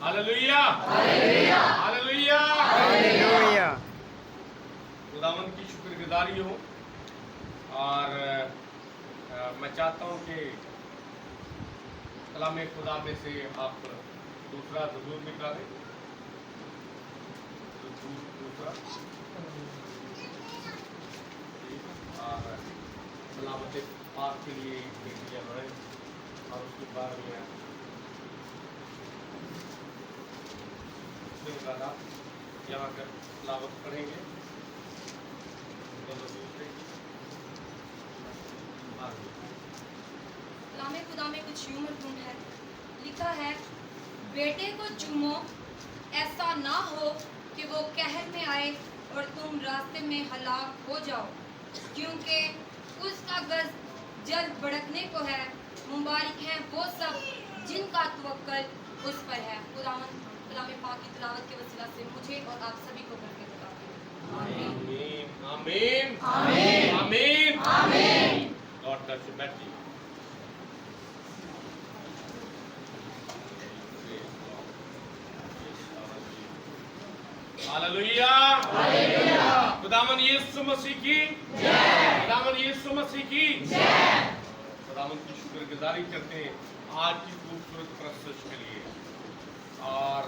Hallelujah, hallelujah, hallelujah, hallelujah. खुदावंद की शुक्रगुजारी हो। और मैं चाहता हूँ कि कलाम खुदा में से आप दूसरा ज़रूर निकालें, दूसरा और सलामत पाक के लिए लिया है। और उसके बाद में यहाँ कर सलामत पढ़ेंगे। कलाम खुदा में कुछ यूं मरकूम है, लिखा है, बेटे को चूमो, ऐसा ना हो कि वो कहर में आए और तुम रास्ते में हलाक हो जाओ, क्योंकि उसका गज जल्द भड़कने को है। मुबारक हैं वो सब जिनका तवक्कुल उस पर है। खुदावंद कलाम पाक की तिलावत के वसीला से मुझे और आप सभी को बरकत अता फरमाए। आमीन, आमीन, आमीन, आमीन, आमीन। लॉर्ड का बैठ जी। Hallelujah, hallelujah. खुदावंद यीशु मसीह की जय, खुदावंद यीशु मसीह की जय। खुदावंद की शुक्रगुजारी करते हैं आज की खूबसूरत प्रस्तुति के लिए। और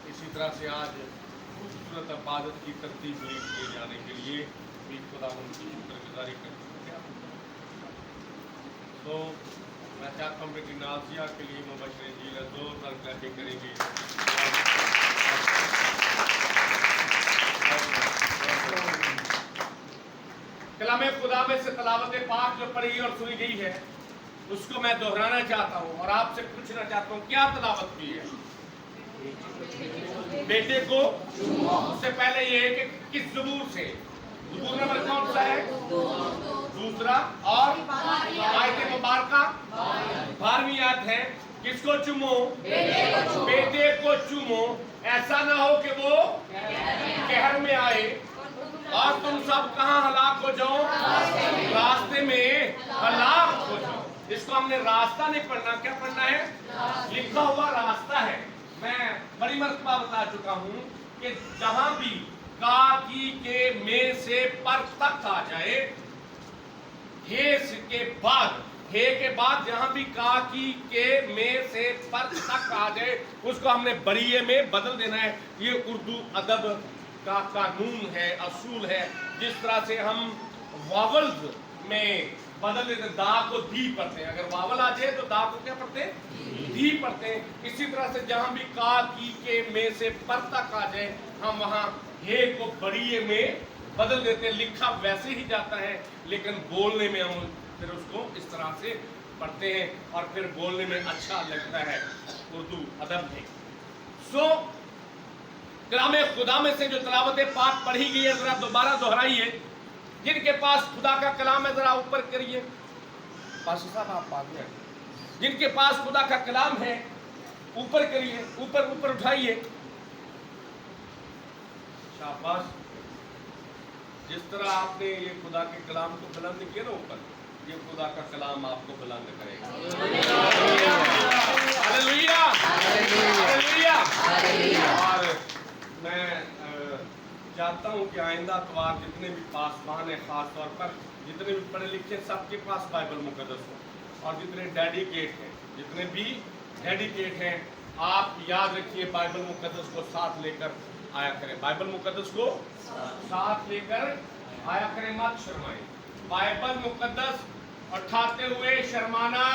इसी तरह से आज खूबसूरत इबादत की तरतीब किए जाने के लिए भी खुदावंद की शुक्रगुजारी करते हैं। तो मैं चाहता हूँ बेटी नाजिया के लिए मुबशर जी जोरदार क्लैपिंग करेंगे। कलाम खुदा में से तलावत पाक जो पढ़ी और सुनी गई है उसको मैं दोहराना चाहता हूँ और आपसे पूछना चाहता हूँ क्या तलावत की है। बेटे को उससे पहले ये है कि किस ज़बूर से, ज़बूर नंबर कौन सा है? दूसरा। और आयत मुबारका 12वीं आयत है, किसको चूमो? बेटे को चूमो, ऐसा ना हो कि वो कहर में आए और तुम सब कहाँ हलाक हो जाओ? रास्ते में हलाक हो जाओ। इसको हमने रास्ता नहीं पढ़ना, क्या पढ़ना है? लिखा हुआ रास्ता है। मैं बड़ी मर्तबा बता चुका हूँ कि जहां भी का की के में से पर तक आ जाए, हे के बाद जहां भी का की के में से पर तक आ जाए उसको हमने बरिये में बदल देना है। ये उर्दू अदब का कानून है, असूल है। जिस तरह से हम वावल्स में बदल देते, दा को दी पढ़ते हैं, अगर वावल आ जाए तो दा को क्या पढ़ते हैं? दी पढ़ते हैं। इसी तरह से जहां भी का की के में से पर तक आ जाए हम वहां हे को बड़िए में बदल देते हैं। लिखा वैसे ही जाता है लेकिन बोलने में हम फिर उसको इस तरह से पढ़ते हैं और फिर बोलने में अच्छा लगता है उर्दू अदब में। सो कलाम खुदा में से जो तिलावत पाक पढ़ी गई है जरा दोबारा दोहराइए। जिनके पास खुदा का कलाम है जरा ऊपर करिए। पास्टर साहब आप पास में, जिनके पास खुदा का कलाम है ऊपर करिए, ऊपर ऊपर उठाइए। शाबाश। जिस तरह आपने ये खुदा के कलाम को बुलंद किया ना ऊपर, ये खुदा का कलाम आपको बुलंद करेगा। Hallelujah, hallelujah, hallelujah. और मैं चाहता हूँ कि आइंदा अतवार जितने भी पासवान हैं, खास तौर पर जितने भी पढ़े लिखे सबके पास बाइबल मुकद्दस हो, और जितने डेडिकेट हैं, जितने भी डेडिकेट हैं, आप याद रखिए बाइबल मुकद्दस को साथ लेकर आया करें। बाइबल मुकद्दस को साथ लेकर आया करें, मत शर्माएं। बाइबल मुकद्दस उठाते हुए शर्माना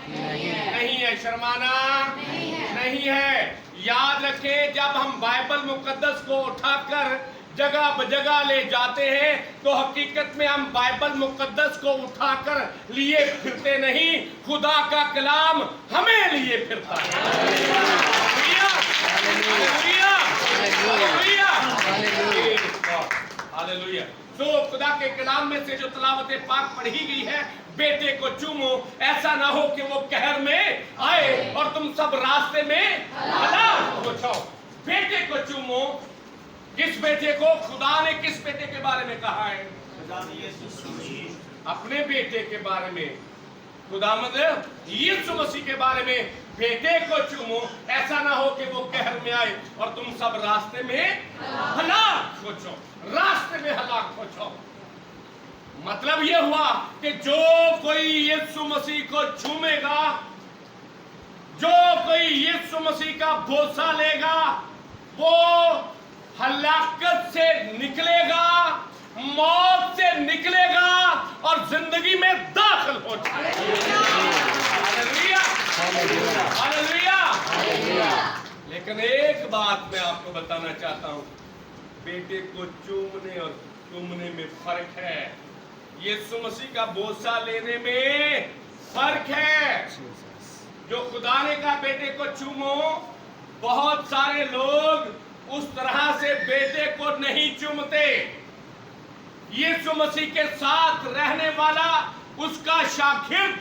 नहीं है, शर्माना नहीं है। याद रखें, जब हम बाइबल मुकद्दस को उठाकर जगह बजगह ले जाते हैं तो हकीकत में हम बाइबल मुकद्दस को उठाकर लिए फिरते नहीं, खुदा का कलाम हमें लिए फिरता है। Hallelujah, hallelujah, hallelujah, hallelujah. तो खुदा के कलाम में से जो तिलावत पाक पढ़ी गई है, बेटे को चूमो, ऐसा ना हो कि वो कहर में आए और तुम सब रास्ते में हलाक हो जाओ। बेटे को चूमो, किस बेटे को? खुदा ने किस बेटे के बारे में कहा है? अपने बेटे के बारे में। खुदावंद यीशु मसीह के बारे में, बेटे को चूमो, ऐसा ना हो कि वो कहर में आए और तुम सब रास्ते में हलाक हो जाओ, रास्ते में हलाक हो जाओ। मतलब ये हुआ कि जो कोई यीशु मसीह को चूमेगा, जो कोई यीशु मसीह का बोसा लेगा, वो हलाकत से निकलेगा, मौत से निकलेगा और जिंदगी में दाखिल हो जाएगा। Hallelujah, hallelujah. लेकिन एक बात मैं आपको बताना चाहता हूं, बेटे को चूमने और चूमने में फर्क है। यीशु मसीह का बोसा लेने में फर्क है। जो खुदा ने कहा बेटे को चूमो, बहुत सारे लोग उस तरह से बेटे को नहीं चूमते। यीशु मसीह के साथ रहने वाला, उसका शागिर्द,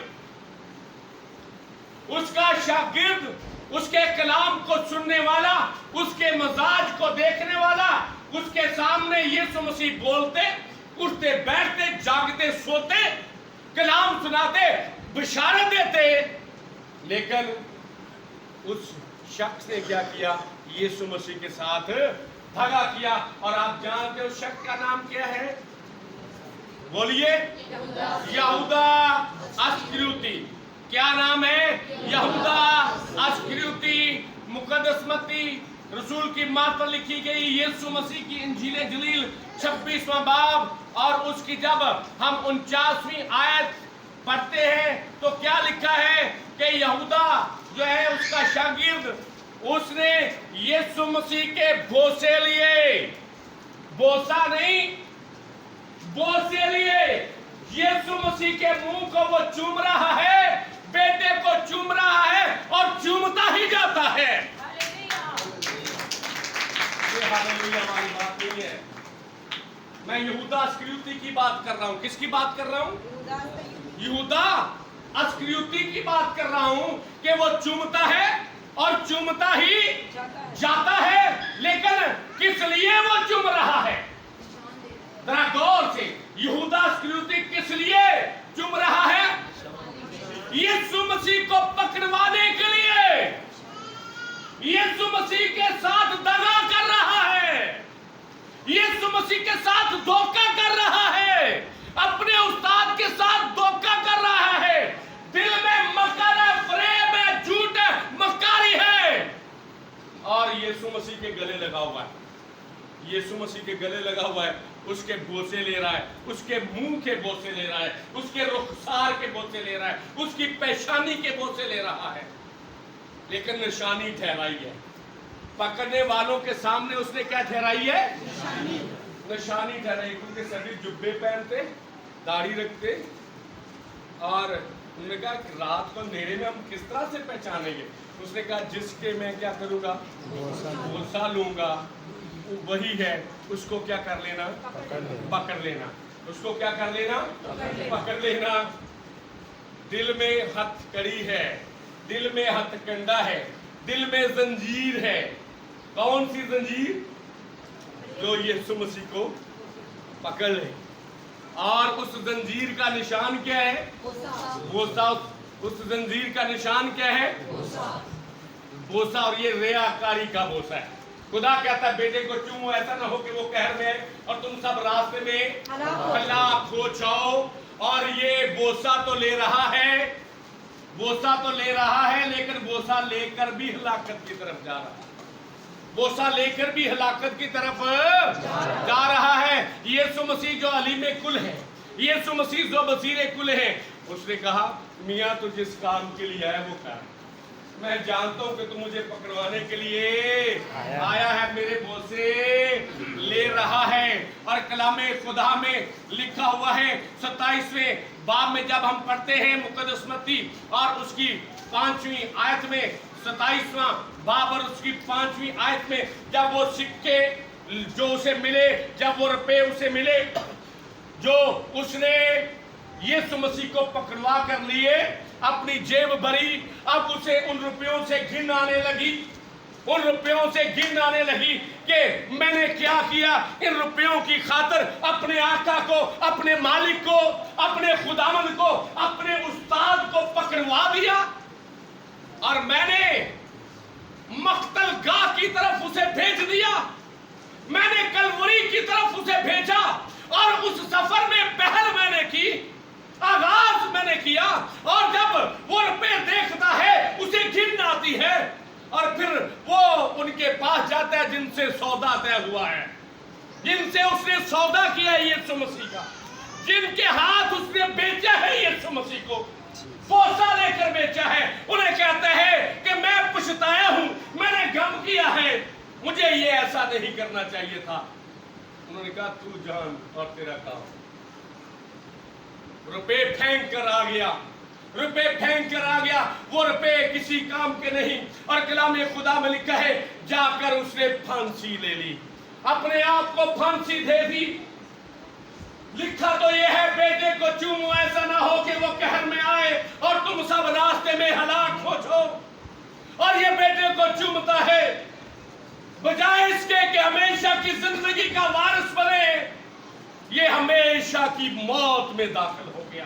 उसके कलाम को सुनने वाला, उसके मजाज को देखने वाला, उसके सामने यीशु मसीह बोलते, उठते बैठते, जागते सोते, कलाम सुनाते, बिशारत देते, लेकिन उस शख्स ने क्या किया? यीशु मसीह के साथ दगा किया। और आप जानते हो शख्स का नाम क्या है? बोलिए, यहूदा अस्करियोती। क्या नाम है? यहूदा अस्करियोती। मुकद्दस मत्ती रसूल की मार्फत लिखी गई यीशु मसीह की इंजील जलील 26वां बाब और उसकी जब हम 49वीं आयत पढ़ते हैं तो क्या लिखा है कि यहूदा जो है उसका शागिर्द, उसने यीशु मसीह के बोसे लिए, बोसा नहीं, बोसे लिए। यीशु मसीह के मुंह को वो चूम रहा है, बेटे को चूम रहा है और चूमता ही जाता है। ये हालेलुया हमारी बात नहीं है। मैं यहूदा अस्करियोती की बात कर रहा हूं। किसकी बात कर रहा हूं? यहूदा अस्करियोती की बात कर रहा हूं कि वो चूमता है और चूमता ही जाता है। लेकिन किस लिए वो चूम रहा है? जरा गौर से, यहूदा अस्करियोती किस लिए चूम रहा है? यीशु मसीह को पकड़वाने के लिए। यीशु मसीह के साथ दगा कर रहा है, यीशु मसीह के साथ धोखा कर रहा है, अपने उस्ताद के साथ धोखा कर रहा है। दिल में मकर है, फरेब है, झूठ है, मक्कारी है और यीशु मसीह के गले लगा हुआ है। यीशु मसीह के गले लगा हुआ है, उसके बोसे ले रहा है, उसके मुंह के बोसे ले रहा है, उसके रुखसार के बोसे ले रहा है, उसकी पेशानी के बोसे ले रहा है। लेकिन निशानी ठहराई है। पकड़ने वालों के सामने उसने क्या ठहराई है? निशानी ठहराई। क्योंकि सभी जुब्बे पहनते, दाढ़ी रखते और उन्होंने कहा कि रात को अंधेरे में हम किस तरह से पहचानेंगे? उसने कहा जिसके मैं क्या करूंगा? बोसा लूंगा, वही है, उसको क्या कर लेना? पकड़ लेना। उसको क्या कर लेना? पकड़ लेना। दिल में हथकड़ी है, दिल में हथकंडा है, दिल में जंजीर है। कौन सी जंजीर? जो यीशु मसीह को पकड़ ले। और उस जंजीर का निशान क्या है? बोसा। उस जंजीर का निशान क्या है? बोसा। और ये रियाकारी का बोसा है। खुदा कहता है बेटे को चूमो, ऐसा ना हो कि वो कहर में है और तुम सब रास्ते में हलाक हो जाओ। और ये बोसा तो ले रहा है, बोसा तो ले रहा है, लेकिन बोसा लेकर भी हलाकत की तरफ जा रहा है। बोसा लेकर भी हलाकत की तरफ जा रहा है। यीशु मसीह जो अलीम कुल है, यीशु मसीह जो बसीर कुल है, उसने कहा मियाँ तू जिस काम के लिए आया वो कर। मैं जानता हूं कि तू मुझे पकड़वाने के लिए आया है, मेरे बोसे ले रहा है। और कलामे खुदा में लिखा हुआ है 27वें बाब में जब हम पढ़ते हैं मुकद्दस मत्ती और उसकी 5वीं आयत में, 27वां बाब और उसकी 5वीं आयत में, जब वो सिक्के जो उसे मिले, जब वो रुपए उसे मिले जो उसने यीशु मसीह को पकड़वा कर लिए, अपनी जेब भरी, अब उसे उन रुपयों से घिन आने लगी। उन रुपयों से गिन आने लगी कि मैंने क्या किया। इन रुपयों की खातर अपने आका को, अपने मालिक को, अपने खुदावंद को, अपने उस्ताद को पकड़वा दिया और मैंने मख्तल गाह की तरफ उसे भेज दिया। मैंने कलवरी की तरफ उसे भेजा और उस सफर में पहल मैंने की, आगाज मैंने किया। और जब वो रुपये देखता है उसे घिन आती है और फिर वो उनके पास जाता है जिनसे सौदा तय हुआ है, जिनसे उसने सौदा किया है यीशु मसीह का, जिनके हाथ उसने बेचा है यीशु मसीह को, पोसा लेकर बेचा है। उन्हें कहता है कि मैं पछताया हूं, मैंने गम किया है, मुझे ये ऐसा नहीं करना चाहिए था। उन्होंने कहा तू जान और तेरा काम। रुपए फेंक कर आ गया, रुपए फेंक कर आ गया। वो रुपए किसी काम के नहीं। और कलाम खुदा में लिखा है जाकर उसने फांसी ले ली, अपने आप को फांसी दे दी। लिखा तो ये है बेटे को चूमो, ऐसा ना हो कि वो कहर में आए और तुम सब रास्ते में हलाक हो जाओ। और ये बेटे को चूमता है बजाय इसके कि हमेशा की जिंदगी का वारिस बने, ये हमेशा की मौत में दाखिल हो गया,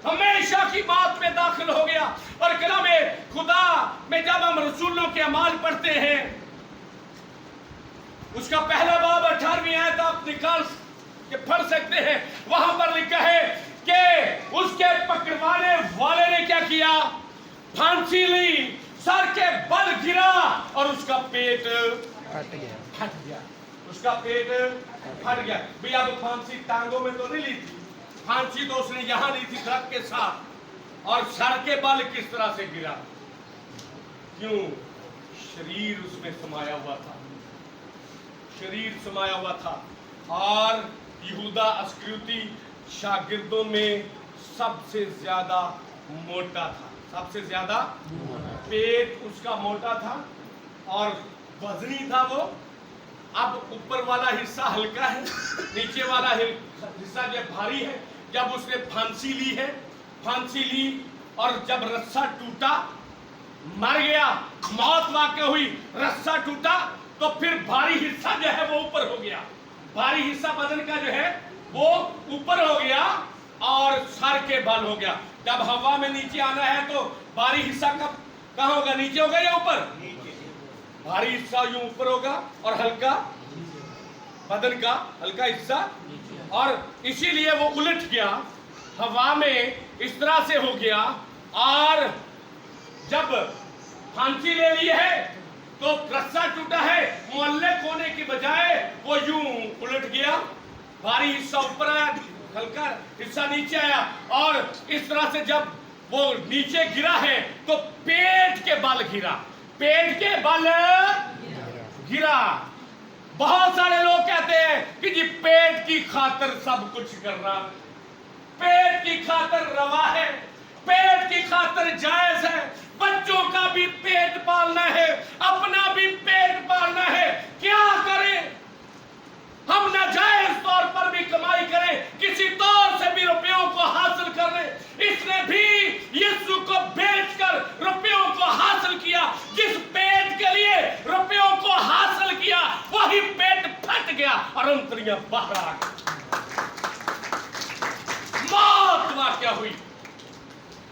हमेशा की मौत में दाखिल हो गया। और कलाम खुदा में जब हम रसूलों के अमाल पढ़ते हैं, उसका पहला बाब 18वीं आयत आप निकाल के पढ़ सकते हैं। वहां पर लिखा है कि उसके पकड़वाने वाले ने क्या किया, फांसी ली, सर के बल गिरा और उसका पेट फट गया, उसका पेट फट गया। भैया अब फांसी टांगों में तो नहीं ली थी, फांसी तो उसने यहां ली थी दर्द के साथ। और सर के बल किस तरह से गिरा, क्यों, शरीर उसमें समाया हुआ था, शरीर समाया हुआ था। और यहूदा अस्करियोती शागिर्दों में सबसे ज्यादा मोटा था, सबसे ज्यादा पेट उसका मोटा था और वजनी था वो। अब ऊपर वाला हिस्सा हल्का है, नीचे वाला हिस्सा जो भारी है। जब उसने फांसी ली है, फांसी ली और जब रस्सा टूटा, मर गया, मौत वाक़ हुई, रस्सा टूटा, तो फिर भारी हिस्सा जो है वो ऊपर हो गया, भारी हिस्सा बदन का जो है वो ऊपर हो गया और सर के बल हो गया। जब हवा में नीचे आना है तो भारी हिस्सा कब कहाँ होगा, नीचे होगा या ऊपर? भारी हिस्सा यूं ऊपर होगा और हल्का बदन का हल्का हिस्सा, और इसीलिए वो उलट गया, हवा में इस तरह से हो गया। और जब फांसी ले ली है तो रस्सा टूटा है, मुअल्लक होने की बजाय वो यूं उलट गया, भारी हिस्सा ऊपर आया, हल्का हिस्सा नीचे आया। और इस तरह से जब वो नीचे गिरा है तो पेट के बल गिरा, पेट के बल गिरा। बहुत सारे लोग कहते हैं कि जी पेट की खातर सब कुछ करना, पेट की खातर रवा है, पेट की खातर जायज है, बच्चों का भी पेट पालना है, अपना भी पेट पालना है। क्या करें हम, नाजायज तौर पर भी कमाई करें, किसी तौर से भी रुपयों को हासिल कर लें। इसने भी यीशु को बेचकर रुपयों को हासिल किया। जिस पेट के लिए रुपयों को हासिल किया वही पेट फट गया और अंतड़ियां बाहर आ गई, मौत वाक़या हुई,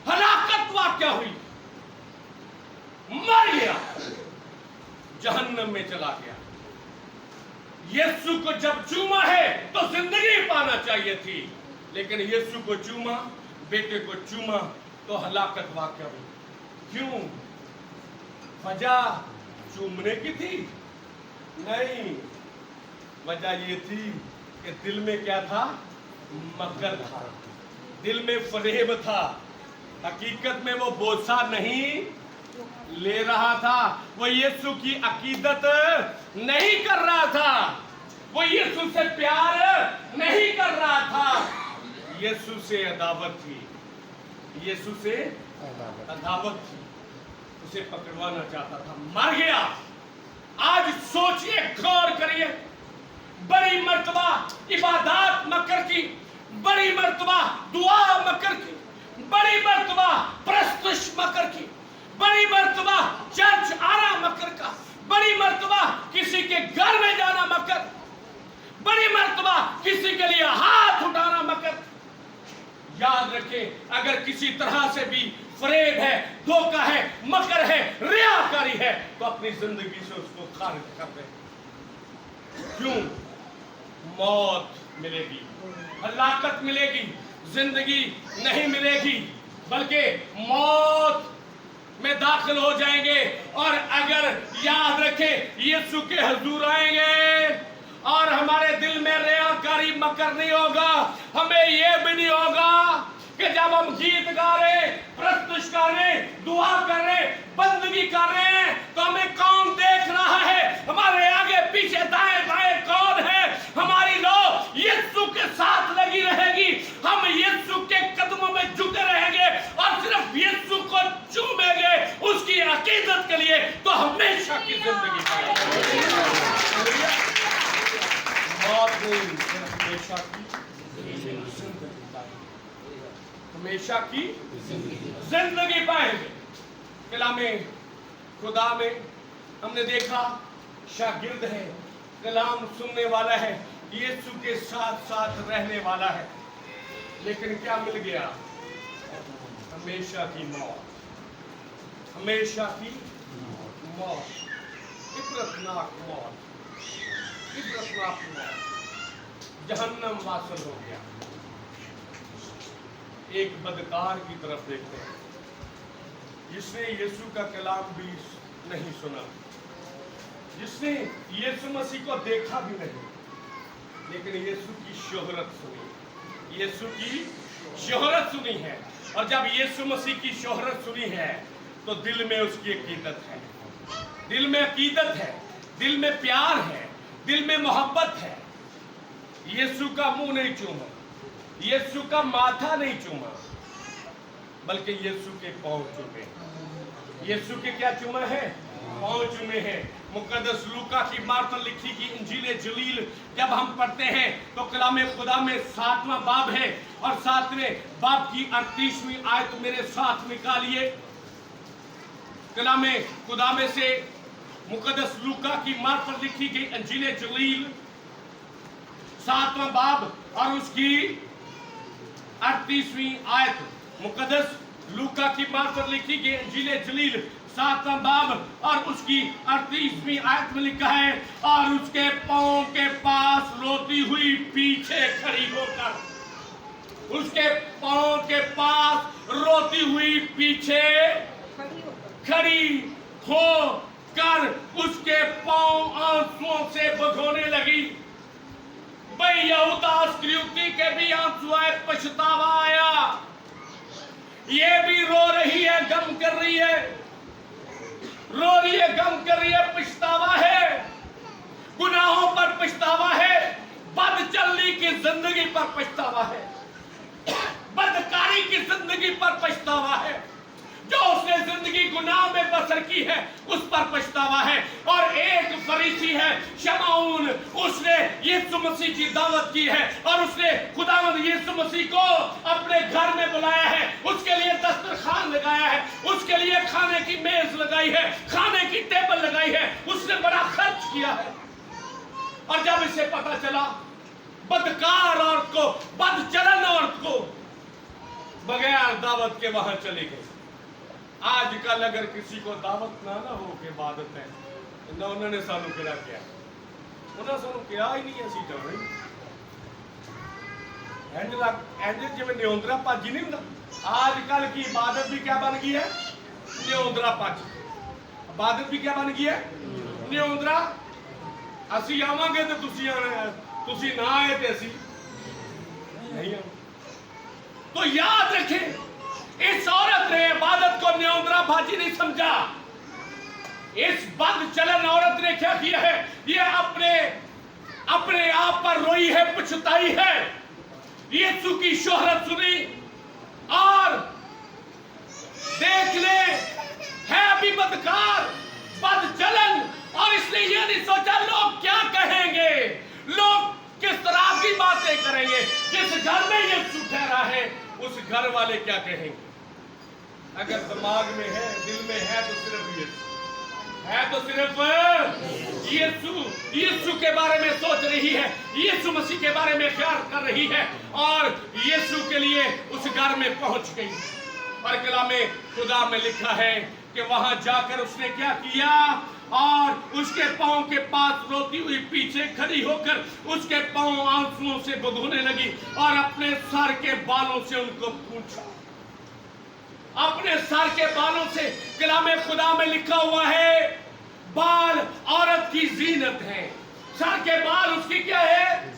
हलाकत वाक़या हुई, मर गया, जहन्नम में चला गया। यीशु को जब चूमा है तो जिंदगी पाना चाहिए थी, लेकिन यीशु को चूमा, बेटे को चूमा तो हलाकत वाक़या हुई। क्यों? वजह चूमने की थी? नहीं, वजह ये थी कि दिल में क्या था, मकर था, दिल में फरेब था। हकीकत में वो बोसा नहीं ले रहा था, वो यीशु की अकीदत नहीं कर रहा था, वो यीशु से प्यार नहीं कर रहा था, यीशु से अदावत थी, यीशु से अदावत थी, उसे पकड़वाना चाहता था, मर गया। आज सोचिए, गौर करिए, बड़ी मर्तबा इबादत मकर की, बड़ी मर्तबा दुआ मकर की, बड़ी मर्तबा प्रस्तुश मकर की, बड़ी मर्तबा चर्च आरा मकर का, बड़ी मर्तबा किसी के घर में जाना मकर, बड़ी मर्तबा किसी के लिए हाथ उठाना मकर। याद रखें, अगर किसी तरह से भी फरेब है, धोखा है, मकर है, रियाकारी है, तो अपनी जिंदगी से उसको खारिज कर दे। क्यों? मौत मिलेगी, हलाकत मिलेगी, जिंदगी नहीं मिलेगी, बल्कि मौत में दाखिल हो जाएंगे। और अगर याद रखें, यीशु के हुजूर आएंगे और हमारे दिल में रियाकारी मकर नहीं होगा, हमें यह भी नहीं होगा कि जब हम गीत गा रहे, प्रस्तुत कर रहे, दुआ कर रहे, बंदगी कर रहे हैं, तो हमें कौन देख रहा है, हमारे आगे पीछे दाएं बाएं कौन है, हमारी लो यीशु के साथ लगी रहेगी, हम यीशु के कदमों में झुके रहेंगे और सिर्फ यीशु को चूमेंगे उसकी अकीदत के लिए, तो हमेशा की जिंदगी पाएंगे। हमेशा की जिंदगी पाएंगे। कलामे खुदा में हमने देखा, शागिर्द है, कलाम सुनने वाला है, यीशु के साथ साथ रहने वाला है, लेकिन क्या मिल गया? हमेशा की मौत, हमेशा की मौत, इबरतनाक मौत, इबरतनाक मौत, जहन्नम वासल हो गया। एक बदकार की तरफ देखते हैं, जिसने यीशु का कलाम भी नहीं सुना, जिसने यीशु मसीह को देखा भी नहीं, लेकिन यीशु की शोहरत सुनी, यीशु की शोहरत सुनी है। और जब यीशु मसीह की शोहरत सुनी है, तो दिल में उसकी अकीदत है, दिल में अकीदत है, दिल में प्यार है, दिल में मोहब्बत है। यीशु का मुंह नहीं चूमा, यीशु का माथा नहीं चूमा, बल्कि यीशु के पांव चूमे। यीशु के क्या चूमा है? पांव चूमे हैं। मुकद्दस लूका की मार्फत लिखी की इंजील जलील जब हम पढ़ते हैं, तो कलामे खुदा में 7वां बाब है, और 7वें बाब की 38वीं आयत मेरे साथ निकालिए। कलामे खुदा में से मुकद्दस लूका की मार्फत लिखी गई इंजील जलील 7वां बाब और उसकी 38वीं आयत। मुकद्दस लूका की मार्फत लिखी गई इंजील जलील 7वां बाब और उसकी 38वीं आयत में लिखा है, और उसके पांव के पास रोती हुई पीछे खड़ी होकर, उसके पांव के पास रोती हुई पीछे खड़ी हो कर उसके पांव आंसुओं से भिगोने लगी। भाई यहूदा इस्करियोती के भी आंसू आए, पछतावा आया, ये भी रो रही है, गम कर रही है, रो रही है, गम कर रही है, पछतावा है, गुनाहों पर पछतावा है, बदचलनी की जिंदगी पर पछतावा है, बदकारी की जिंदगी पर पछतावा है, जो उसने जिंदगी गुनाह में बसर की है उस पर पछतावा है। और एक फरीसी है शमऊन, उसने यीशु मसीह की दावत की है और उसने खुदावंद यीशु मसीह को अपने घर में बुलाया है, उसके लिए दस्तरखान लगाया है, उसके लिए खाने की मेज लगाई है, खाने की टेबल लगाई है, उसने बड़ा खर्च किया है। और जब इसे पता चला, बदकार औरत को, बदचलन औरत को बगैर दावत के वहां चली गई। आजकल अगर किसी को दावत ना हो के इबादत है, ना उन्होंने सानू किया क्या, उन्होंने सानू किया ही नहीं, असी जाना ही इंज जिवें न्योंदरा भाजी नहीं होंदा। आजकल की इबादत भी क्या बन गई है? न्योंदरा भाजी। इबादत भी क्या बन गई है? न्योंदरा। असी आवांगे तो तुसी आना, तुसी ना आए तो असी नहीं आना। तो याद रखें, इस औरत ने इबादत को न्योंदरा भाजी नहीं समझा। इस बदचलन औरत ने क्या किया है? ये अपने आप पर रोई है, पछताई है, यीशु की शोहरत सुनी और देख ले है अभी बदकार, बदचलन, और इसने ये नहीं सोचा लोग क्या कहेंगे, लोग किस तरह की बातें करेंगे, जिस घर में यीशु ठहरा है उस घर वाले क्या कहेंगे। अगर दिमाग में है, दिल में है, तो सिर्फ यीशु, है तो सिर्फ यीशु के बारे में सोच रही है, यीशु मसीह के बारे में ख्याल कर रही है और यीशु के लिए उस घर में पहुंच गई। और कलामे खुदा में लिखा है कि वहां जाकर उसने क्या किया, और उसके पांव के पास रोती हुई पीछे खड़ी होकर उसके पांव आंसुओं से भिगोने लगी और अपने सर के बालों से उनको पूछा, अपने सर के बालों से। कलामे खुदा में लिखा हुआ है बाल औरत की जीनत है, सर के बाल उसकी क्या है,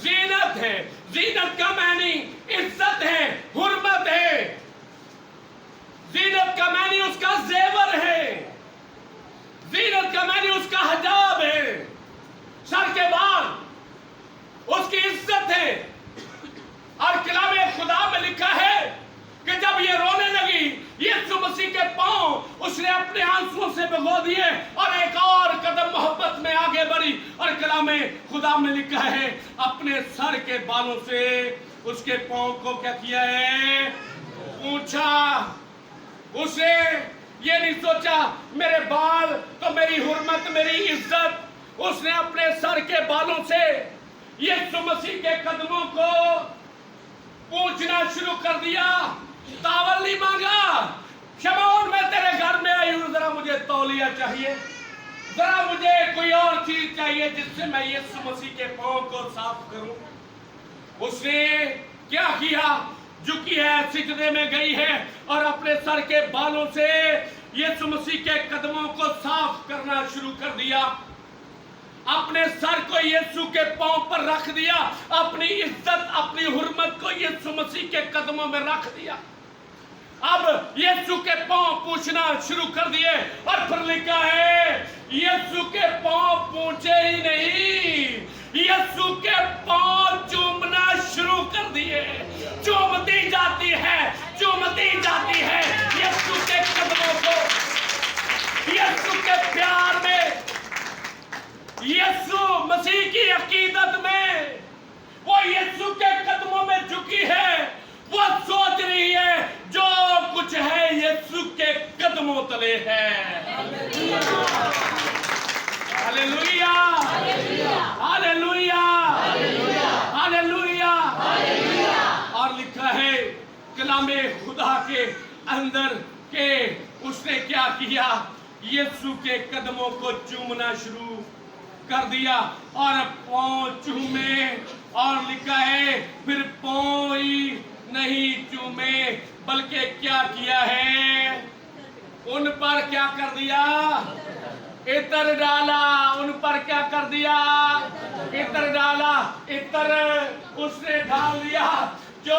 जीनत है। जीनत का मानी इज्जत है, हुर्मत है। जीनत का मानी उसका जेवर है, जीनत का मानी उसका हिजाब है। सर के बाल उसकी इज्जत है। और कलामे खुदा में लिखा है कि जब ये रोने लगी, यीशु मसीह के पांव उसने अपने आंसुओं से भिगो दिए और एक और कदम मोहब्बत में आगे बढ़ी। और कलामे खुदा में लिखा है अपने सर के बालों से उसके पांव को क्या किया है, पूछा। उसे ये नहीं सोचा मेरे बाल तो मेरी हुर्मत, मेरी इज्जत। उसने अपने सर के बालों से यीशु मसीह के कदमों को पूछना शुरू कर दिया। तावल नहीं मांगा, शमौन मैं तेरे घर में आई हूं, जरा मुझे तौलिया चाहिए, जरा मुझे कोई और चीज चाहिए जिससे मैं यीशु मसीह के पांव को साफ करूं। उसने क्या किया, झुकी है, सिजदे में गई है और अपने सर के बालों से यीशु मसीह के कदमों को साफ करना शुरू कर दिया। अपने सर को यीशु के पांव पर रख दिया, अपनी इज्जत, अपनी हुर्मत को यीशु मसीह के कदमों में रख दिया। अब यीशु के पांव पूछना शुरू कर दिए। और फिर लिखा है यीशु के पांव पूछे ही नहीं, यीशु के पांव चूमना शुरू कर दिए। चूमती जाती है, चूमती जाती है यीशु के कदमों को, यीशु के प्यार में, यीशु मसीह की अकीदत में। वो यीशु के कदमों में झुकी है, वो सोच रही है जो कुछ है यीशु के कदमों तले है। Hallelujah, hallelujah, hallelujah. और लिखा है कलामे खुदा के अंदर के उसने क्या किया, यीशु के कदमों को चूमना शुरू कर दिया और पांव चूमे। और लिखा है फिर पांव ही नहीं चूमे बल्कि क्या किया है, उन पर क्या कर दिया, इत्र डाला। उन पर क्या कर दिया, इत्र डाला। इत्र उसने डाल दिया जो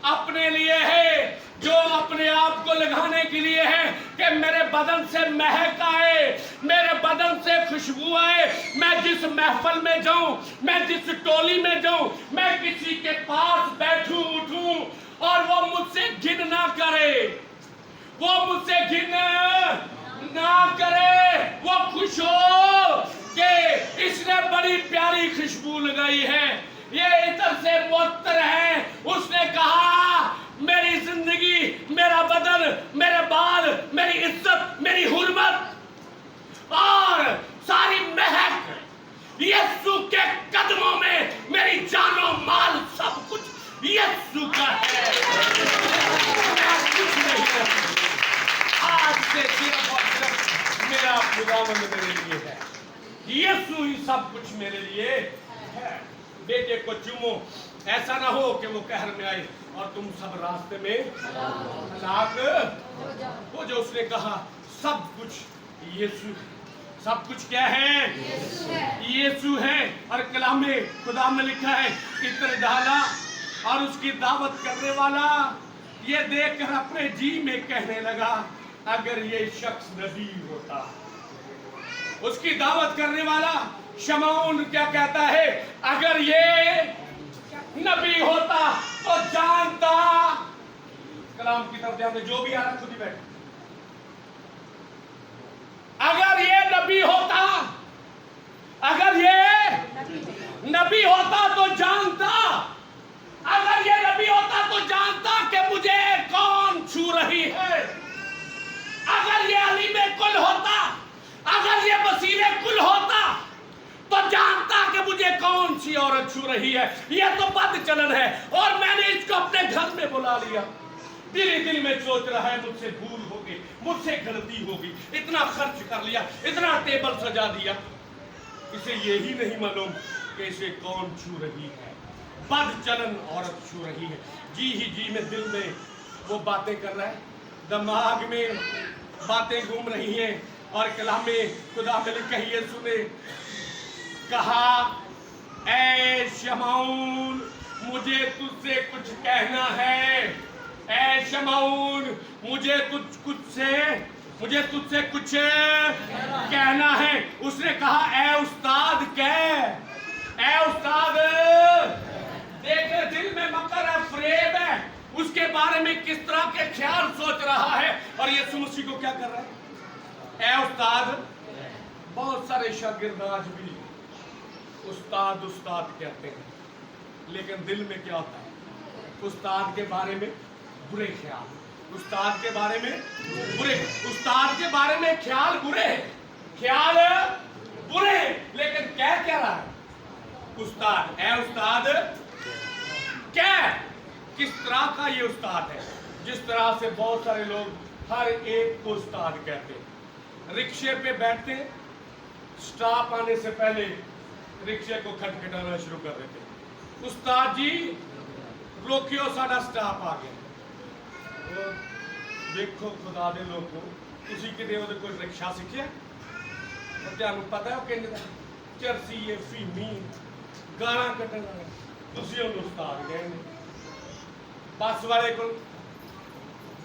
अपने लिए है, जो अपने आप को लगाने के लिए है कि मेरे बदन से महक आए, मेरे बदन से खुशबू आए। मैं जिस महफिल में जाऊं, मैं जिस टोली में जाऊं, मैं किसी के पास बैठूं उठूं और वो मुझसे घिन ना करे, वो मुझसे घिन ना करे, वो खुश हो कि इसने बड़ी प्यारी खुशबू लगाई है, ये इतर से मुअत्तर है। उसने कहा मेरी जिंदगी, मेरा बदन, मेरे बाल, मेरी इज्जत, मेरी हुर्मत और सारी महक यीशु के कदमों में, मेरी जानो माल सब कुछ यीशु का है। मैं कुछ नहीं करती, आज से सिर्फ और सिर्फ मेरा खुदावंद मेरे लिए है, यीशु ही सब कुछ मेरे लिए है। बेटे को चूमो, ऐसा ना हो कि वो कहर में आए और तुम सब रास्ते में हलाक हो। जो उसने कहा सब कुछ यीशु, सब कुछ क्या है, यीशु है। और कलामे खुदा में लिखा है इत्र डाला और उसकी दावत करने वाला ये देखकर अपने जी में कहने लगा अगर ये शख्स नबी होता। उसकी दावत करने वाला शमौन क्या कहता है, अगर ये नबी होता तो जानता। कलाम की तरफ ध्यान दे, जो भी आ रहा खुद ही बैठ। अगर ये नबी होता, अगर ये नबी होता तो जानता, अगर ये नबी होता तो जानता कि मुझे कौन छू रही है। अगर ये अली में कुल होता अगर ये वसीले कुल होता तो जानता कि मुझे कौन सी औरत छू रही है। ये तो बद चलन है और मैंने इसको अपने घर में बुला लिया। दिल में सोच रहा है मुझसे भूल होगी, मुझसे गलती होगी, इतना खर्च कर लिया, इतना टेबल सजा दिया, इसे यही नहीं मालूम कि इसे कौन छू रही है। बद चलन औरत छू रही है। जी ही जी में दिल में वो बातें कर रहा है, दिमाग में बातें घूम रही हैं और कलामे खुदा में लिखा ये सुने, कहा ऐ शमऊन मुझे तुझसे कुछ कहना है, ऐ शमऊन मुझे तुझसे कुछ कहना है। उसने कहा ऐ उस्ताद कह, ऐ उस्ताद देख दिल में मकर है, फरेब है, उसके बारे में किस तरह के ख्याल सोच रहा है। और यीशु मसीह को क्या कर रहा है, ऐ उस्ताद। बहुत सारे शागिर्द आज भी उस्ताद उस्ताद कहते हैं, लेकिन दिल में क्या होता है, उस्ताद के बारे में बुरे ख्याल, उस्ताद के बारे में बुरे, उस्ताद के बारे में ख्याल बुरे हैं, ख्याल बुरे हैं, लेकिन कह क्या रहा है उस्ताद, ऐ उस्ताद क्या, किस तरह का ये उस्ताद है। जिस तरह से बहुत सारे लोग हर एक को उस्ताद कहते हैं। रिक्शे पे बैठते, स्टॉप आने से पहले रिक्शे को खटखटाना शुरू कर देते, उस्ताद जी रोकियो साडा स्टॉप आ गया। तो देखो खुदा दे लोगों, तुसी किते ओदे कोई रिक्शा सीखिया, तुहानू पता है कि चरसी ये फीमी गाना कटना, तुसी ओनू उस्ताद कहने। बस वाले को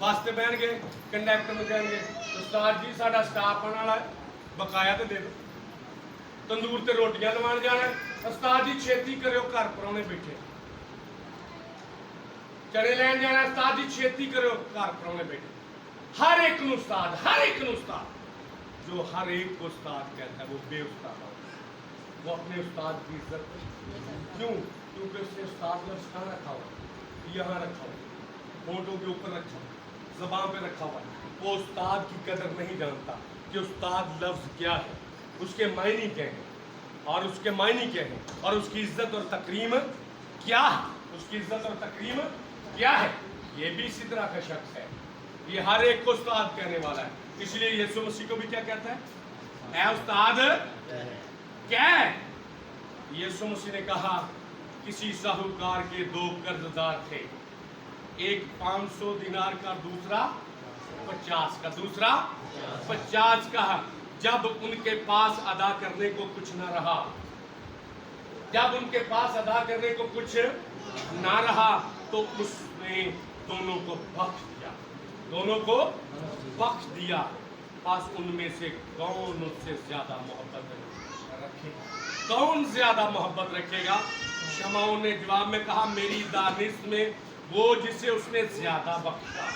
बस से बहन गए, कंडक्टर में कहेंगे उस्ताद जी साडा स्टाफ आने वाला है, बकाया तो दे दो। तंदूर ते रोटियां लवान जाना, उस्ताद जी छेती करो घर परौने बैठे। चने लैन जाना, उस्ताद जी छेती करो घर परौने बैठे। हर एक नू उस्ताद, हर एक नू उस्ताद। जो हर एक को उस्ताद कहता है वो बेउस्ताद है, वो अपने उस्ताद की इज्जत क्यों, क्योंकि उसने उस्ताद लफ्ज़ कहाँ रखा हुआ, यहाँ रखा हुआ, होंठों के ऊपर रखा हुआ, ज़बान पे रखा हुआ। वो उस्ताद की कदर नहीं जानता कि उस्ताद लफ्ज़ क्या है, उसके मायने क्या हैं और उसके मायने क्या हैं और उसकी इज्जत और तकरीम क्या है, उसकी इज्जत और तकरीम क्या है। ये भी इसी तरह का शख्स है, ये हर एक को उस्ताद कहने वाला है। इसलिए यीशु मसीह को भी क्या कहता है, ऐ उस्ताद क्या है। यीशु मसीह ने कहा किसी साहूकार के दो कर्जदार थे, एक 500 दिनार का, दूसरा 50 का, दूसरा 50 का। जब उनके पास अदा करने को कुछ न रहा, जब उनके पास अदा करने को कुछ ना रहा तो उसने दोनों को बख्श दिया, दोनों को बख्श दिया। पास उनमें से कौन उससे ज्यादा मोहब्बत रखेगा, कौन ज्यादा मोहब्बत रखेगा। शमऊन ने जवाब में कहा मेरी दानिश में वो जिसे उसने ज्यादा बख्शा,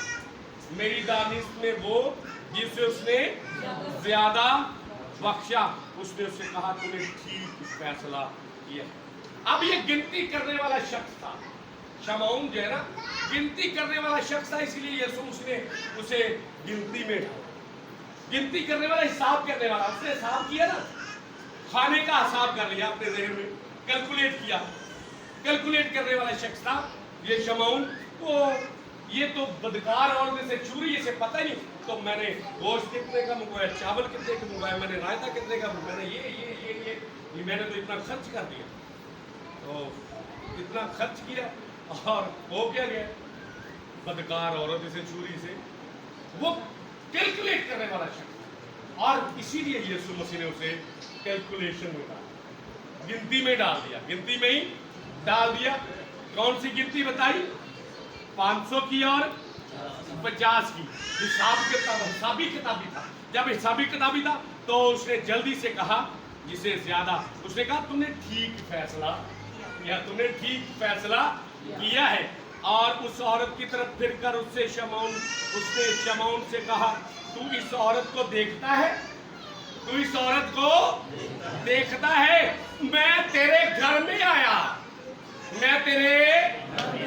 मेरी दानिश में वो जिसे उसने ज्यादा बख्शा। उसने उससे कहा तूने ठीक फैसला किया। अब ये गिनती करने वाला शख्स था, शमऊन जो है ना, गिनती करने वाला शख्स था, इसलिए यीशु उसने उसे गिनती में डाला। गिनती करने वाला, हिसाब करने वाला, उसने हिसाब किया ना, खाने का हिसाब कर लिया अपने ज़हन में, कैलकुलेट किया, कैलकुलेट करने वाला शख्स था ये शमऊन। वो ये तो बदकार और जैसे चूरी, इसे पता नहीं, तो मैंने गोश्त कितने का मंगवाया, चावल कितने का मंगवाया, मैंने रायता कितने का, मैंने ये मैंने तो इतना खर्च कर दिया, तो इतना खर्च किया और हो क्या गया, बदकार औरत इसे चूरी से, वो कैलकुलेट करने वाला शख्स। और इसीलिए यीशु मसीह ने उसे कैलकुलेशन में डाला, गिनती में डाल दिया, गिनती में ही डाल दिया। कौन सी गिनती बताई, 500 की और 50 की। हिसाबी किताबी था। जब हिसाबी किताबी था तो उसने जल्दी से कहा, जिसे ज्यादा, उसने कहा तुमने ठीक फैसला किया, तुमने ठीक फैसला किया है। और उस औरत की तरफ फिर कर उसने शमऊन से कहा तू इस औरत को देखता है, तू इस औरत को देखता है, मैं तेरे घर में आया, मैं तेरे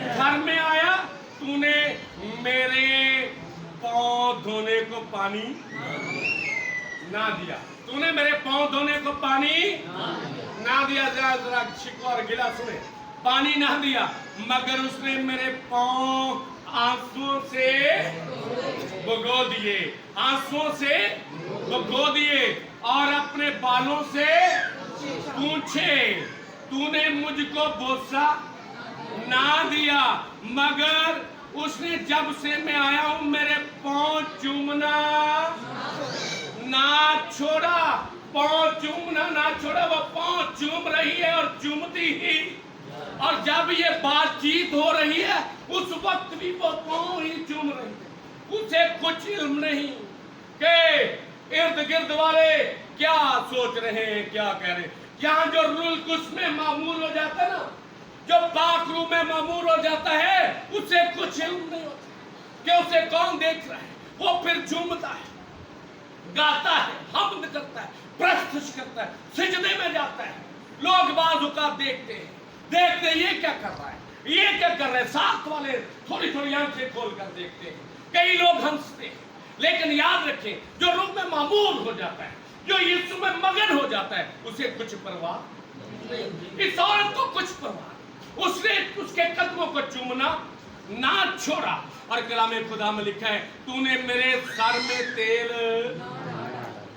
घर में आया, तूने मेरे पांव धोने को पानी ना दिया। तूने मेरे पांव धोने को पानी ना दिया। जरा शिकवा और गिला सुने, पानी ना दिया, मगर उसने मेरे पांव आंसुओं से भिगो दिए, आंसुओं से भिगो दिए और अपने बालों से पूछे। तूने मुझको बोसा ना दिया, मगर उसने जब से मैं आया हूं मेरे पांव चूमना ना छोड़ा। पांव चूमना ना छोड़ा, वो पांव चूम रही है और चूमती ही। और जब ये बातचीत हो रही है उस वक्त भी वो पांव ही चूम रही है। उसे कुछ इल्म नहीं कि इर्द गिर्द वाले क्या सोच रहे हैं, क्या कह रहे हैं। यहाँ जो रुल्क उसमें मामूल हो जाता है ना, जो बाथरूम में मामूल हो जाता है, उसे कुछ इल्म नहीं होता कि उसे कौन देख रहा है। वो फिर झूमता है, गाता है, हम्द करता है, प्रस्तुत करता है, सिजदे में जाता है। लोग बाज़ औक़ात देखते हैं, ये क्या कर रहा है, ये क्या कर रहे हैं। साथ वाले थोड़ी थोड़ी आंखें खोल कर देखते हैं, कई लोग हंसते हैं। लेकिन याद रखें, जो रूह में मामूल हो जाता है, जो यीशु में मगन हो जाता है, उसे कुछ परवाह नहीं। इस औरत को कुछ परवाह, उसने उसके कदमों को चूमना ना छोड़ा। और कलाम खुदा में लिखा है, तूने मेरे सर में तेल,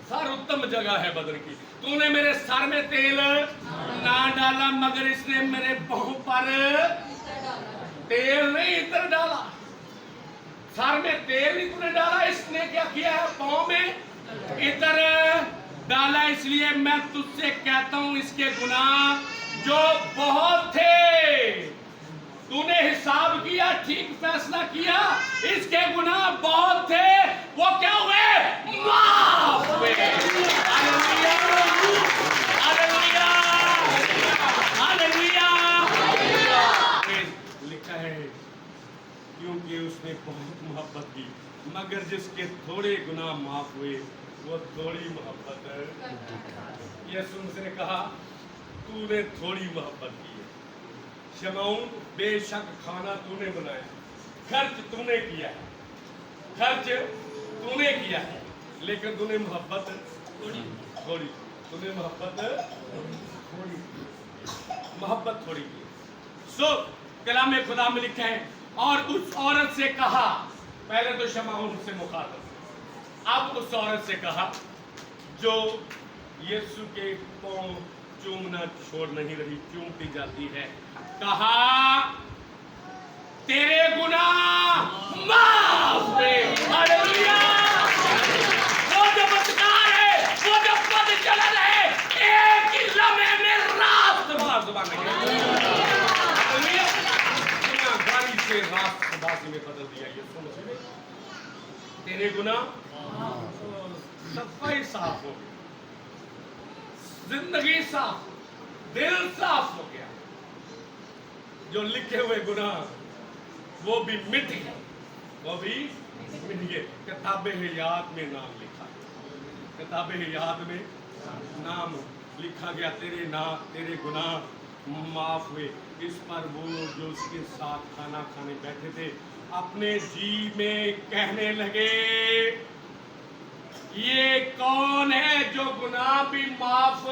सर उत्तम जगह है बदर की, तूने मेरे सर में तेल ना डाला, मगर इसने मेरे पांव पर तेल नहीं इतर डाला। सर में तेल नहीं तूने डाला, इसने क्या किया है, पांव में इतर डाला। इसलिए मैं तुझसे कहता हूं, इसके गुनाह जो बहुत थे, तूने हिसाब किया, ठीक फैसला किया, इसके गुनाह बहुत थे, वो क्या हुए, माफ हुए। Hallelujah, hallelujah, hallelujah. लिखा है, क्योंकि उसने बहुत मोहब्बत की, मगर जिसके थोड़े गुनाह माफ हुए वो थोड़ी मोहब्बत है। यीशु ने कहा, तूने थोड़ी मोहब्बत की है। शमौन, बेशक खाना तूने बनाया, खर्च तूने किया है, खर्च तूने किया है, लेकिन तूने मोहब्बत थोड़ी, तूने मोहब्बत थोड़ी की। सो कलाम खुदा में लिखा है, और उस औरत से कहा, पहले तो शमौन से मुखातब, अब उस औरत से कहा जो यीशु के पांव चूमना छोड़ नहीं रही, चूमती जाती है, कहा, तेरे गुनाह माफ हुए। हालेलुया। वो जो बदकार है, वो जो बदचलन है, एक ही लम्हे में रास्त बाज़ुबान गाड़ी से रास्त बाजी में बदल दिया। ये समझ में, तेरे गुनाह सफाई साफ हो गई, जिंदगी साफ, दिल साफ हो गया। जो लिखे हुए गुनाह वो भी मिट गए, वो भी मिट गए। किताबे याद में नाम लिखा, किताबे याद में नाम लिखा गया, तेरे गुनाह माफ हुए। इस पर वो जो उसके साथ खाना खाने बैठे थे अपने जी में कहने लगे, ये कौन है जो गुनाह भी माफ,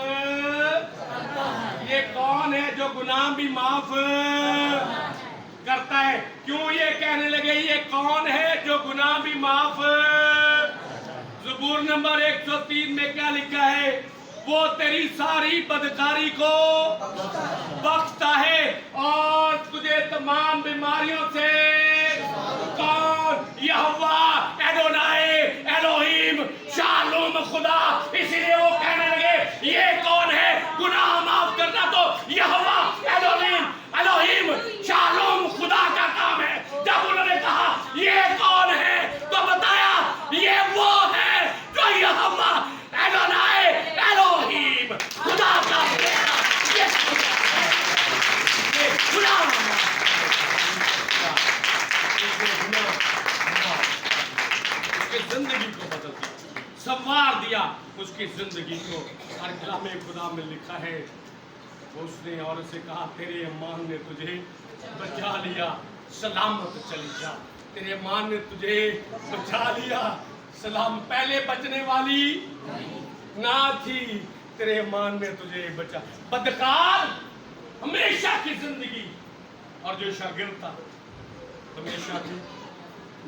ये कौन है जो गुनाह भी माफ करता है। क्यों ये कहने लगे, ये कौन है जो गुनाह भी माफ। ज़बूर नंबर 103 में क्या लिखा है, वो तेरी सारी बदकारी को बख्शता है और तुझे तमाम बीमारियों से। कौन, यहोवा, एडोनाई, एलोहीम, शालूम खुदा। इसीलिए वो कहने लगे, ये कौन है गुनाह माफ करना, तो यहोवा, एलोहीम, एलोहीम, शालूम खुदा का काम है। जब उन्होंने कहा ये कौन है, तो बताया ये वो है जो यहोवा, एडोनाई, एलोहीम, खुदा का बेटा, ये खुदा उसकी जिंदगी को बदल दिया, संवार दिया उसकी जिंदगी को। और कलाम खुदा में लिखा है, उसने औरत से कहा, तेरे ईमान ने तुझे बचा लिया, सलामत चली जा। तेरे ईमान ने तुझे बचा लिया, सलाम। पहले बचने वाली ना थी तेरे ईमान में तुझे बचा। बदकार हमेशा की जिंदगी, और जो शागिर्द था हमेशा की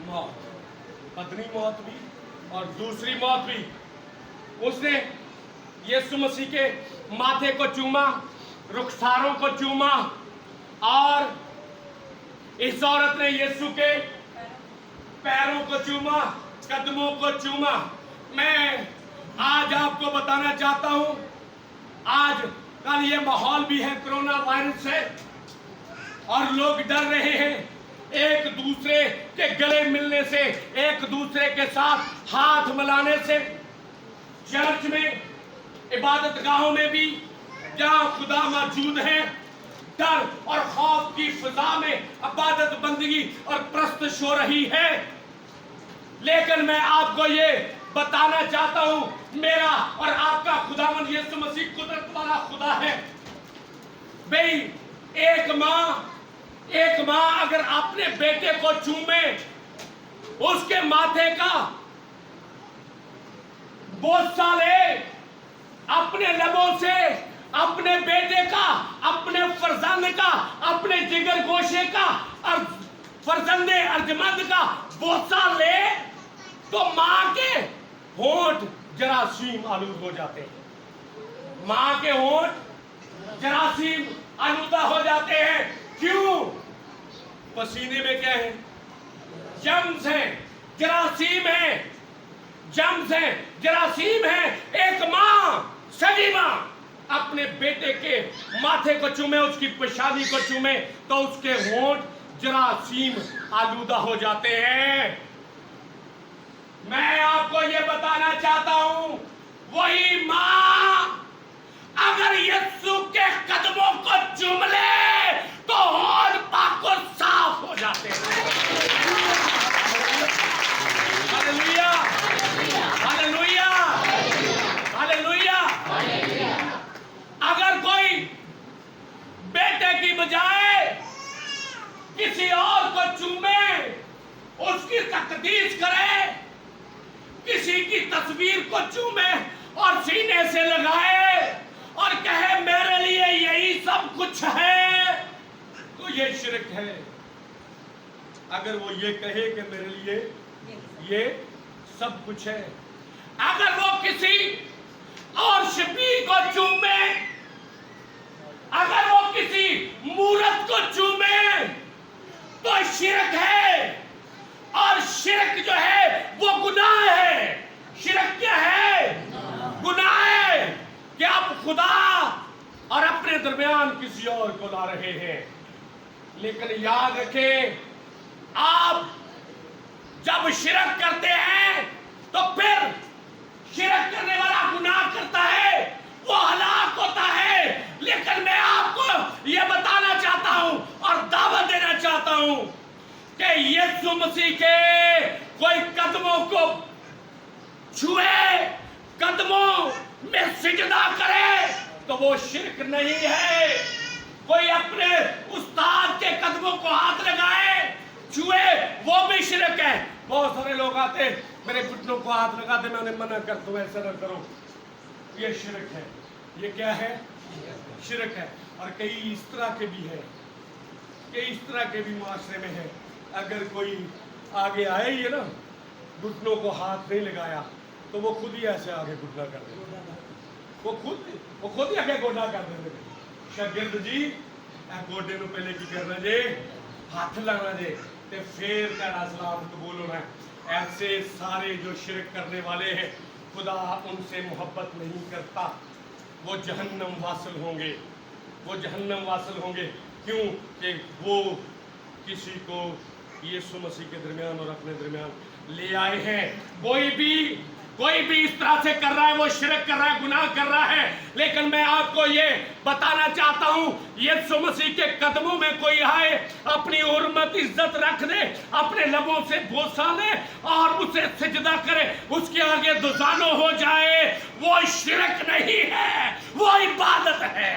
मौत, बदनी मौत भी और दूसरी मौत भी। उसने यीशु मसीह के माथे को चूमा, रुखसारों को चूमा, और इस औरत ने यीशु के पैरों को चूमा, कदमों को चूमा। मैं आज आपको बताना चाहता हूं, आज कल ये माहौल भी है कोरोना वायरस से, और लोग डर रहे हैं एक दूसरे के गले मिलने से, एक दूसरे के साथ हाथ मिलाने से। चर्च में, इबादत गाहों में भी जहां खुदा मौजूद है, डर और खौफ की फिजा में इबादत बंदगी और प्रस्तुत हो रही है। लेकिन मैं आपको ये बताना चाहता हूं, मेरा और आपका खुदावंद यीशु मसीह कुदरत वाला खुदा है। भाई एक माँ अगर अपने बेटे को चूमे, उसके माथे का बोसा ले, अपने लबों से अपने बेटे का, अपने फर्जंद का, अपने जिगर गोशे का और फर्जंदे अर्जमंद का बोसा ले, तो माँ के होंठ जरासीम आलूद हो जाते हैं। माँ के होंठ जरासीम आलूदा हो जाते हैं। क्यों? पसीने में क्या है? जम्स है, जरासीम है, जम्स है, जरासीम है। एक माँ, सगी माँ अपने बेटे के माथे को चूमे, उसकी पेशानी को चूमे, तो उसके होंठ जरासीम आलूदा हो जाते हैं। मैं आपको ये बताना चाहता हूं, वही माँ अगर यीशु के कदमों को चूम ले तो होंठ पाक और साफ हो जाते हैं। Hallelujah, hallelujah, hallelujah. अगर कोई बेटे की बजाय किसी और को चूमे, उसकी तकदीस करे, किसी की तस्वीर को चूमे और सीने से लगाए और कहे मेरे लिए यही सब कुछ है, तो ये शिरक है। अगर वो ये कहे कि मेरे लिए ये सब कुछ है, अगर वो किसी और शबीह को चूमे, अगर वो किसी मूरत को चूमे, तो शिरक है। और शिरक जो है वो गुनाह है। शिरक क्या है? गुनाह है कि आप खुदा और अपने दरमियान किसी और को ला रहे हैं। लेकिन याद रखें, आप जब शिरक करते हैं तो फिर शिरक करने वाला गुनाह करता है, वो हलाक होता है। लेकिन मैं आपको ये बताना चाहता हूं और दावत देना चाहता हूं कि यीशु मसीह के कोई कदमों को छुए, कदमों में सिजदा करे, तो वो शिरक नहीं है। कोई अपने उस्ताद के कदमों को हाथ लगाए, छुए, वो भी शिरक है। बहुत सारे लोग आते, मेरे घुटनों को हाथ लगाते, मैं उन्हें मना करता हूं ऐसा न करो, ये शिरक है। ये क्या है? शिरक है। और कई इस तरह के भी है, कई इस तरह के भी माशरे में है। अगर कोई आगे आए ही है ना, घुटनों को हाथ नहीं लगाया, तो वो खुद ही ऐसे आगे घुटना कर देते, वो खुद ही आगे गोडा कर देते। शागिर्द जी गोडे नु पहले की करना जे, हाथ लगाना जे, ते फिर कहना सलाम कबूल होना है। ऐसे सारे जो शिरक करने वाले हैं, खुदा उनसे मोहब्बत नहीं करता। वो जहन्नम वासिल होंगे, वो जहन्नम वासिल होंगे। क्यों? कि वो किसी को यीशु मसीह के दरमियान और अपने दरमियान ले आए हैं। कोई भी इस तरह से कर रहा है, वो शिरक कर रहा है, गुनाह कर रहा है। लेकिन मैं आपको ये बताना चाहता हूँ, यीशु मसीह के कदमों में कोई आए, अपनी हुर्मत इज्जत रख दे, अपने लबों से बोसा ले और उसे सिजदा करे, उसके आगे दुजानो हो जाए, वो शिरक नहीं है, वो इबादत है।